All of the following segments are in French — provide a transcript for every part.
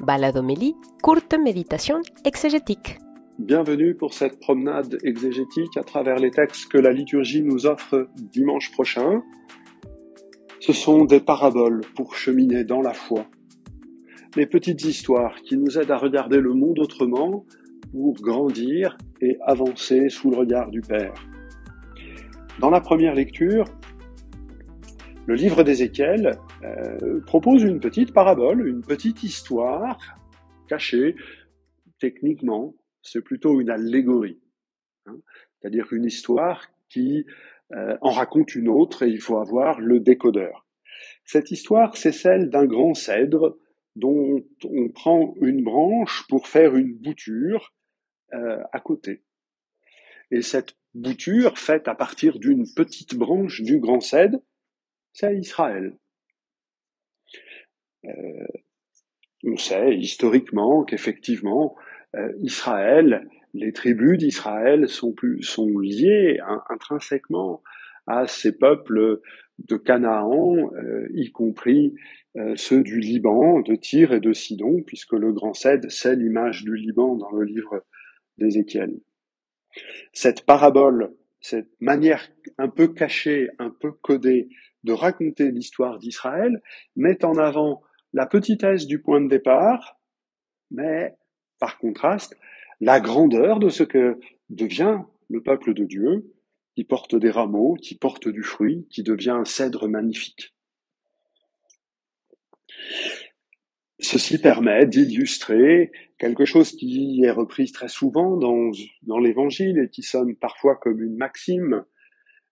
Baladomélie, courte méditation exégétique. Bienvenue pour cette promenade exégétique à travers les textes que la liturgie nous offre dimanche prochain. Ce sont des paraboles pour cheminer dans la foi. Les petites histoires qui nous aident à regarder le monde autrement pour grandir et avancer sous le regard du Père. Dans la première lecture, le livre d'Ézéchiel propose une petite parabole, une petite histoire cachée. Techniquement, c'est plutôt une allégorie, c'est-à-dire une histoire qui en raconte une autre et il faut avoir le décodeur. Cette histoire, c'est celle d'un grand cèdre dont on prend une branche pour faire une bouture à côté. Et cette bouture, faite à partir d'une petite branche du grand cèdre, c'est Israël. On sait historiquement qu'effectivement, Israël, les tribus d'Israël sont liées intrinsèquement à ces peuples de Canaan, y compris ceux du Liban, de Tyr et de Sidon, puisque le grand cèdre, c'est l'image du Liban dans le livre d'Ézéchiel. Cette parabole, cette manière un peu cachée, un peu codée de raconter l'histoire d'Israël, met en avant la petitesse du point de départ, mais par contraste, la grandeur de ce que devient le peuple de Dieu, qui porte des rameaux, qui porte du fruit, qui devient un cèdre magnifique. Ceci permet d'illustrer quelque chose qui est repris très souvent dans l'Évangile et qui sonne parfois comme une maxime.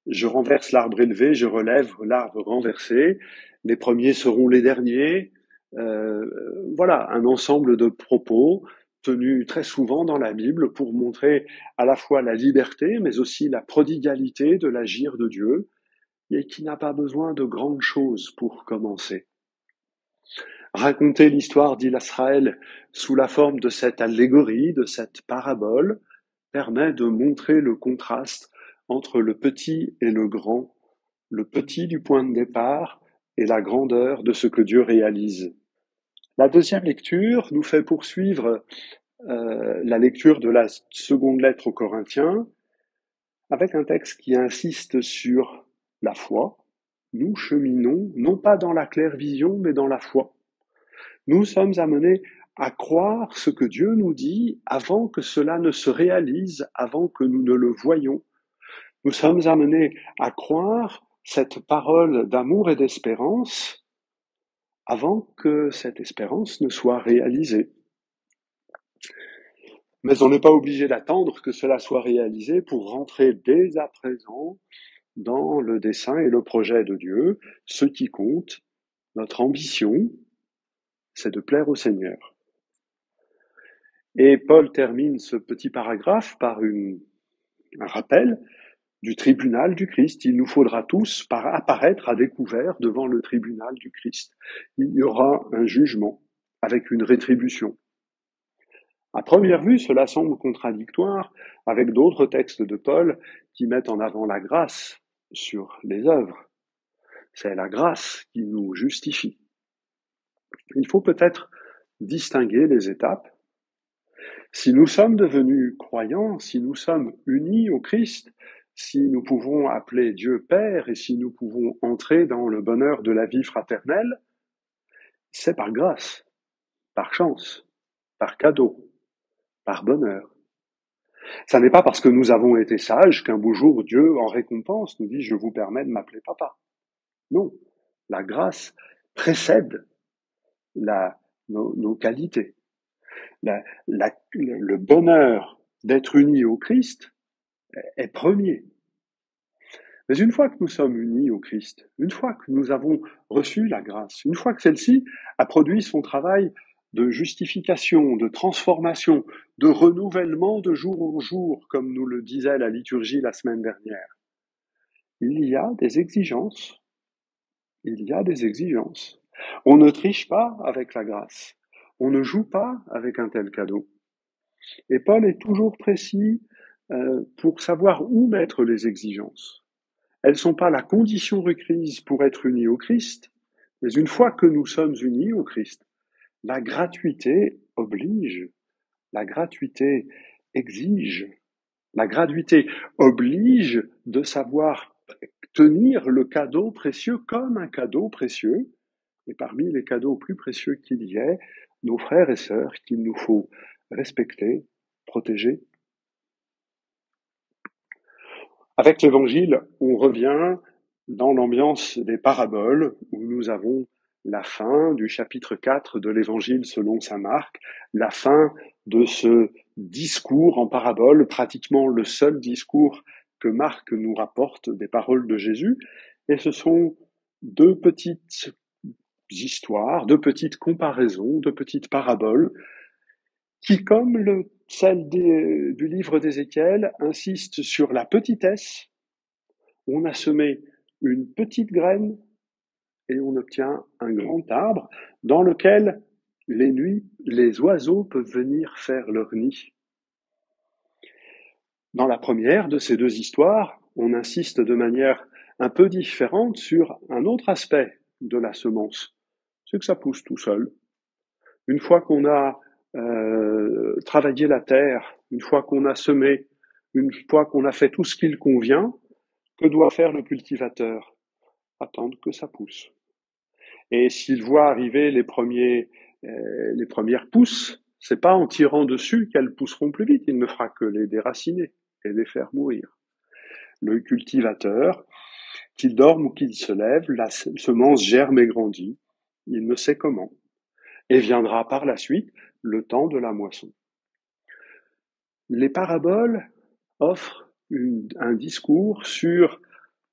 Je renverse l'arbre élevé, je relève l'arbre renversé. Les premiers seront les derniers. Voilà, un ensemble de propos tenus très souvent dans la Bible pour montrer à la fois la liberté, mais aussi la prodigalité de l'agir de Dieu, et qui n'a pas besoin de grandes choses pour commencer. Raconter l'histoire d'Israël sous la forme de cette allégorie, de cette parabole, permet de montrer le contraste entre le petit et le grand, le petit du point de départ et la grandeur de ce que Dieu réalise. La deuxième lecture nous fait poursuivre la lecture de la seconde lettre aux Corinthiens avec un texte qui insiste sur la foi. Nous cheminons non pas dans la claire vision, mais dans la foi. Nous sommes amenés à croire ce que Dieu nous dit avant que cela ne se réalise, avant que nous ne le voyions. Nous sommes amenés à croire cette parole d'amour et d'espérance avant que cette espérance ne soit réalisée. Mais on n'est pas obligé d'attendre que cela soit réalisé pour rentrer dès à présent dans le dessein et le projet de Dieu. Ce qui compte, notre ambition, c'est de plaire au Seigneur. Et Paul termine ce petit paragraphe par un rappel du tribunal du Christ. Il nous faudra tous apparaître à découvert devant le tribunal du Christ. Il y aura un jugement avec une rétribution. À première vue, cela semble contradictoire avec d'autres textes de Paul qui mettent en avant la grâce sur les œuvres. C'est la grâce qui nous justifie. Il faut peut-être distinguer les étapes. Si nous sommes devenus croyants, si nous sommes unis au Christ, si nous pouvons appeler Dieu Père et si nous pouvons entrer dans le bonheur de la vie fraternelle, c'est par grâce, par chance, par cadeau, par bonheur. Ça n'est pas parce que nous avons été sages qu'un beau jour Dieu, en récompense, nous dit « je vous permets de m'appeler papa ». Non, la grâce précède nos qualités. Le bonheur d'être unis au Christ est premier. Mais une fois que nous sommes unis au Christ, une fois que nous avons reçu la grâce, une fois que celle-ci a produit son travail de justification, de transformation, de renouvellement de jour en jour, comme nous le disait la liturgie la semaine dernière, il y a des exigences. Il y a des exigences. On ne triche pas avec la grâce. On ne joue pas avec un tel cadeau. Et Paul est toujours précis pour savoir où mettre les exigences. Elles ne sont pas la condition requise pour être unis au Christ, mais une fois que nous sommes unis au Christ, La gratuité oblige, la gratuité exige, la gratuité oblige de savoir tenir le cadeau précieux comme un cadeau précieux, et parmi les cadeaux plus précieux qu'il y ait, nos frères et sœurs qu'il nous faut respecter, protéger. Avec l'Évangile, on revient dans l'ambiance des paraboles, où nous avons la fin du chapitre 4 de l'Évangile selon saint Marc, la fin de ce discours en parabole, pratiquement le seul discours que Marc nous rapporte des paroles de Jésus, et ce sont deux petites histoires, deux petites comparaisons, deux petites paraboles, qui, comme celle du livre d'Ézéchiel, insistent sur la petitesse. On a semé une petite graine et on obtient un grand arbre dans lequel les oiseaux peuvent venir faire leur nid. Dans la première de ces deux histoires, on insiste de manière un peu différente sur un autre aspect de la semence, c'est que ça pousse tout seul. Une fois qu'on a travaillé la terre, une fois qu'on a semé, une fois qu'on a fait tout ce qu'il convient, que doit faire le cultivateur? Attendre que ça pousse. Et s'il voit arriver les premières pousses, c'est pas en tirant dessus qu'elles pousseront plus vite, il ne fera que les déraciner et les faire mourir. Le cultivateur, qu'il dorme ou qu'il se lève, la semence germe et grandit, il ne sait comment. Et viendra par la suite le temps de la moisson. Les paraboles offrent un discours sur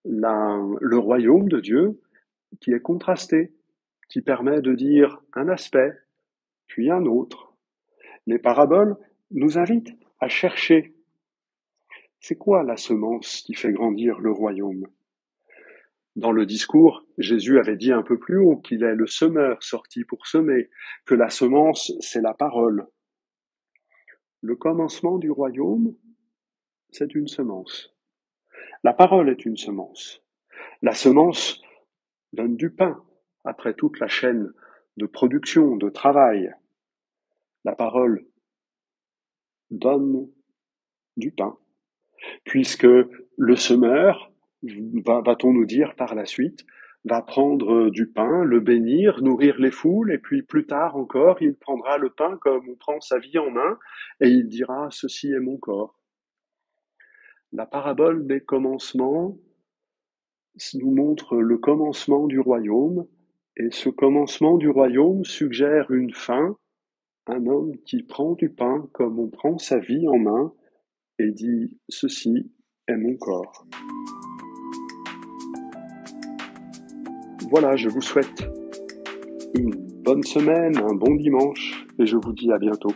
le royaume de Dieu qui est contrasté, qui permet de dire un aspect, puis un autre. Les paraboles nous invitent à chercher. C'est quoi la semence qui fait grandir le royaume? Dans le discours, Jésus avait dit un peu plus haut qu'il est le semeur sorti pour semer, que la semence, c'est la parole. Le commencement du royaume, c'est une semence. La parole est une semence. La semence donne du pain après toute la chaîne de production, de travail. La parole donne du pain, puisque le semeur, va-t-on nous dire par la suite, va prendre du pain, le bénir, nourrir les foules, et puis plus tard encore, il prendra le pain comme on prend sa vie en main, et il dira « ceci est mon corps ». La parabole des commencements nous montre le commencement du royaume, et ce commencement du royaume suggère une fin, un homme qui prend du pain comme on prend sa vie en main, et dit « ceci est mon corps ». Voilà, je vous souhaite une bonne semaine, un bon dimanche, et je vous dis à bientôt.